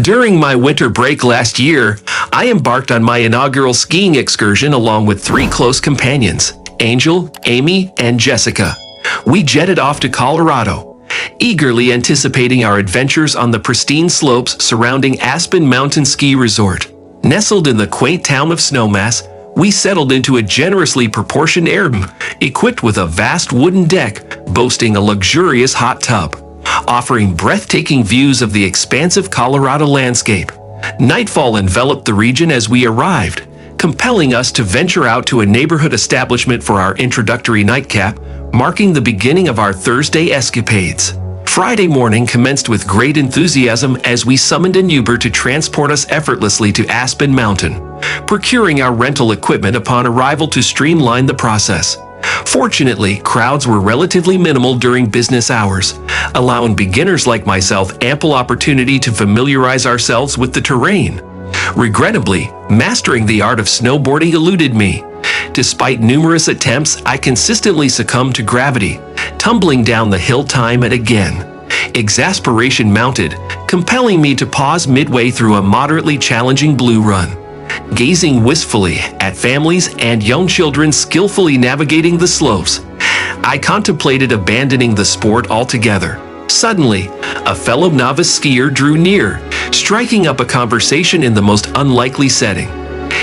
During my winter break last year, I embarked on my inaugural skiing excursion along with three close companions, Angel, Amy, and Jessica. We jetted off to Colorado, eagerly anticipating our adventures on the pristine slopes surrounding Aspen Mountain Ski Resort. Nestled in the quaint town of Snowmass, we settled into a generously proportioned Airbnb, equipped with a vast wooden deck boasting a luxurious hot tub, offering breathtaking views of the expansive Colorado landscape. Nightfall enveloped the region as we arrived, compelling us to venture out to a neighborhood establishment for our introductory nightcap, marking the beginning of our Thursday escapades. Friday morning commenced with great enthusiasm as we summoned an Uber to transport us effortlessly to Aspen Mountain, procuring our rental equipment upon arrival to streamline the process. Fortunately, crowds were relatively minimal during business hours, allowing beginners like myself ample opportunity to familiarize ourselves with the terrain. Regrettably, mastering the art of snowboarding eluded me. Despite numerous attempts, I consistently succumbed to gravity, tumbling down the hill time and again. Exasperation mounted, compelling me to pause midway through a moderately challenging blue run. Gazing wistfully at families and young children skillfully navigating the slopes, I contemplated abandoning the sport altogether. Suddenly, a fellow novice skier drew near, striking up a conversation in the most unlikely setting.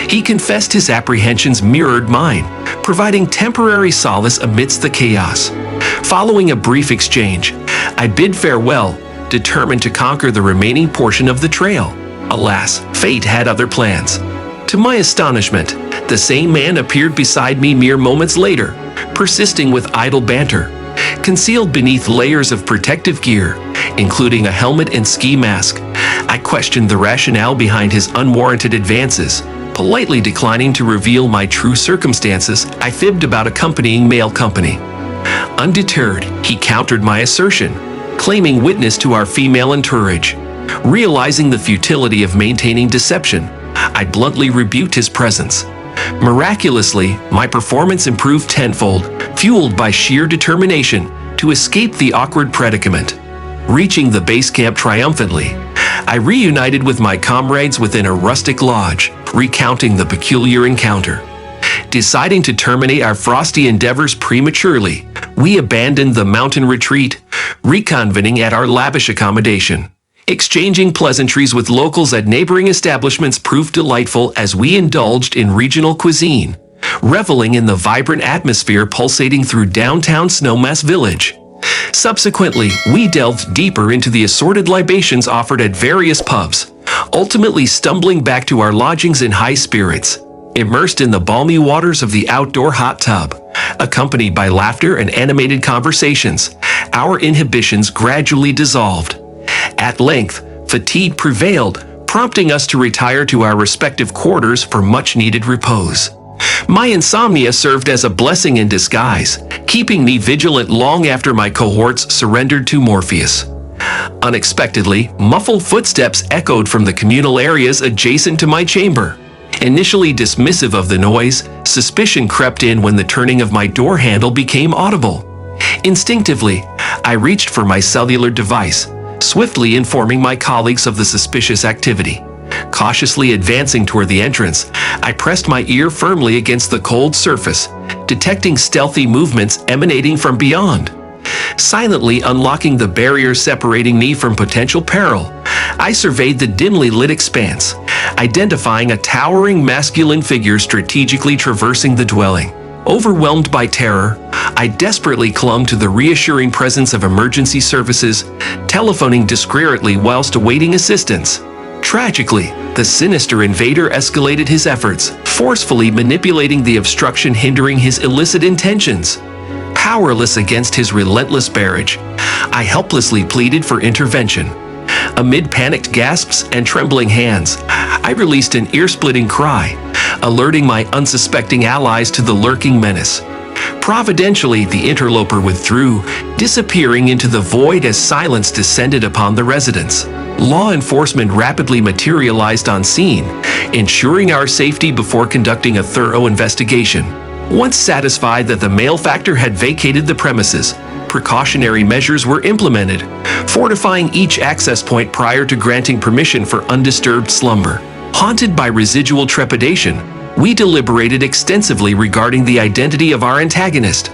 He confessed his apprehensions mirrored mine, providing temporary solace amidst the chaos. Following a brief exchange, I bid farewell, determined to conquer the remaining portion of the trail. Alas, fate had other plans. To my astonishment, the same man appeared beside me mere moments later, persisting with idle banter. Concealed beneath layers of protective gear, including a helmet and ski mask, I questioned the rationale behind his unwarranted advances. Politely declining to reveal my true circumstances, I fibbed about accompanying mail company. Undeterred, he countered my assertion, claiming witness to our female entourage. Realizing the futility of maintaining deception, I bluntly rebuked his presence. Miraculously, my performance improved tenfold, fueled by sheer determination to escape the awkward predicament. Reaching the base camp triumphantly, I reunited with my comrades within a rustic lodge, recounting the peculiar encounter. Deciding to terminate our frosty endeavors prematurely, we abandoned the mountain retreat, reconvening at our lavish accommodation. Exchanging pleasantries with locals at neighboring establishments proved delightful as we indulged in regional cuisine, reveling in the vibrant atmosphere pulsating through downtown Snowmass Village. Subsequently, we delved deeper into the assorted libations offered at various pubs, ultimately stumbling back to our lodgings in high spirits. Immersed in the balmy waters of the outdoor hot tub, accompanied by laughter and animated conversations, our inhibitions gradually dissolved. At length, fatigue prevailed, prompting us to retire to our respective quarters for much-needed repose. My insomnia served as a blessing in disguise, keeping me vigilant long after my cohorts surrendered to Morpheus. Unexpectedly, muffled footsteps echoed from the communal areas adjacent to my chamber. Initially dismissive of the noise, suspicion crept in when the turning of my door handle became audible. Instinctively, I reached for my cellular device, swiftly informing my colleagues of the suspicious activity. Cautiously advancing toward the entrance, I pressed my ear firmly against the cold surface, detecting stealthy movements emanating from beyond. Silently unlocking the barrier separating me from potential peril, I surveyed the dimly lit expanse, identifying a towering masculine figure strategically traversing the dwelling. Overwhelmed by terror, I desperately clung to the reassuring presence of emergency services, telephoning discreetly whilst awaiting assistance. Tragically, the sinister invader escalated his efforts, forcefully manipulating the obstruction hindering his illicit intentions. Powerless against his relentless barrage, I helplessly pleaded for intervention. Amid panicked gasps and trembling hands, I released an ear-splitting cry, alerting my unsuspecting allies to the lurking menace. Providentially, the interloper withdrew, disappearing into the void as silence descended upon the residence. Law enforcement rapidly materialized on scene, ensuring our safety before conducting a thorough investigation. Once satisfied that the male factor had vacated the premises, precautionary measures were implemented, fortifying each access point prior to granting permission for undisturbed slumber. Haunted by residual trepidation, we deliberated extensively regarding the identity of our antagonist.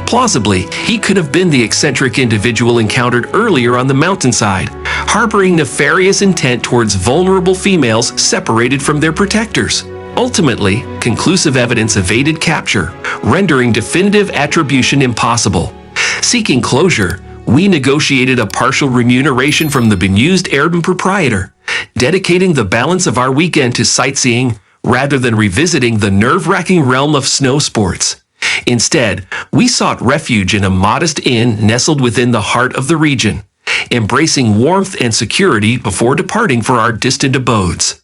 Plausibly, he could have been the eccentric individual encountered earlier on the mountainside, harboring nefarious intent towards vulnerable females separated from their protectors. Ultimately, conclusive evidence evaded capture, rendering definitive attribution impossible. Seeking closure, we negotiated a partial remuneration from the bemused urban proprietor, dedicating the balance of our weekend to sightseeing rather than revisiting the nerve-wracking realm of snow sports. Instead, we sought refuge in a modest inn nestled within the heart of the region, embracing warmth and security before departing for our distant abodes.